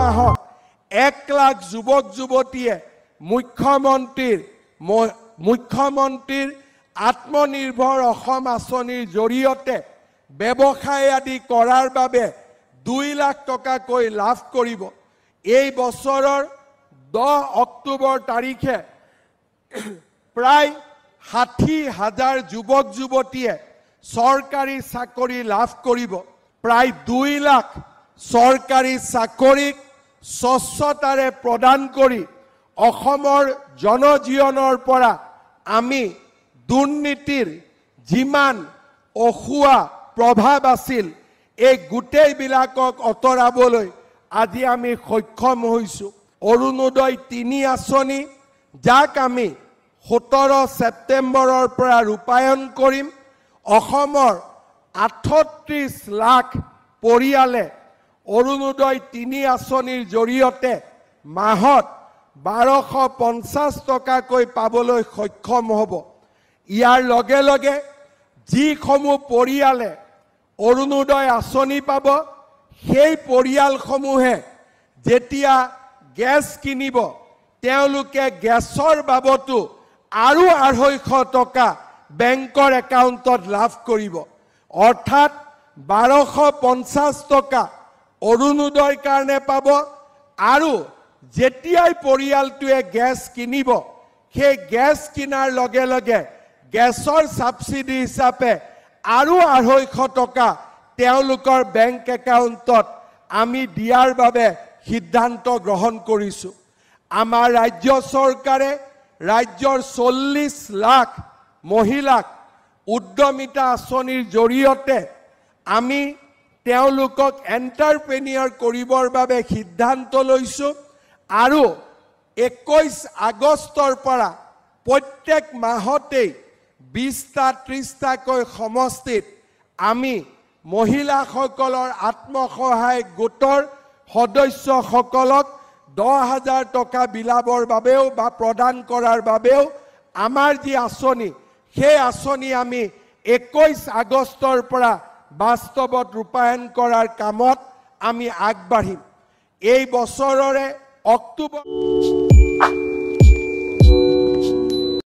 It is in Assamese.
মাহত 1 লাখ যুৱক যুৱতীয়ে মুখ্যমন্ত্ৰীৰ আত্মনিৰ্ভৰ অসম আঁচনিৰ জৰিয়তে ব্যৱসায় আদি কৰাৰ বাবে 2 লাখ টকাকৈ লাভ কৰিব। এই বছৰৰ 10 অক্টোবৰ তাৰিখে প্ৰায় 60,000 যুৱক যুৱতীয়ে চৰকাৰী চাকৰি লাভ কৰিব। প্ৰায় 2 লাখ চৰকাৰী চাকৰিক স্বচ্ছতাৰে প্ৰদান কৰি অসমৰ জনজীৱনৰ পৰা আমি দুৰ্নীতিৰ যিমান অসুৱা প্ৰভাৱ আছিল এই গোটেইবিলাকক অতৰাবলৈ আজি আমি সক্ষম হৈছোঁ। অৰুণোদয় 3 আঁচনি যাক আমি 17 ছেপ্টেম্বৰৰ পৰা ৰূপায়ণ কৰিম। অসমৰ 38 লাখ পৰিয়ালে অৰুণোদয় 3 আঁচনিৰ জৰিয়তে মাহত 1250 টকাকৈ পাবলৈ সক্ষম হ'ব। ইয়াৰ লগে লগে যিসমূহ পৰিয়ালে অৰুণোদয় আঁচনি পাব সেই পৰিয়ালসমূহে যেতিয়া গেছ কিনিব তেওঁলোকে গেছৰ বাবতো আৰু 250 টকা বেংকৰ একাউণ্টত লাভ কৰিব। অৰ্থাৎ 1250 টকা অৰুণোদয়ৰ কাৰণে পাব আৰু যেতিয়াই পৰিয়ালটোৱে গেছ কিনিব সেই গেছ কিনাৰ লগে লগে গেছৰ সাবসিডি হিচাপে আৰু 250 টকা তেওঁলোকৰ বেংক একাউণ্টত আমি দিয়াৰ বাবে সিদ্ধান্ত গ্ৰহণ কৰিছোঁ। আমাৰ ৰাজ্য চৰকাৰে ৰাজ্যৰ 40 লাখ মহিলাক উদ্যমিতা আঁচনিৰ জৰিয়তে আমি তেওঁলোকক এণ্টাৰপ্ৰেনিয়ৰ কৰিবৰ বাবে সিদ্ধান্ত লৈছোঁ আৰু 21 আগষ্টৰ পৰা প্ৰত্যেক মাহতেই 20টা 30টাকৈ সমষ্টিত আমি মহিলাসকলৰ আত্মসহায়ক গোটৰ সদস্যসকলক 10,000 টকা বিলাবৰ বাবেও বা প্ৰদান কৰাৰ বাবেও আমাৰ যি আঁচনি সেই আঁচনি আমি 21 আগষ্টৰ পৰা বাস্তৱত ৰূপায়ণ কৰাৰ কামত আমি আগবাঢ়িম। এই বছৰৰে অক্টোবৰ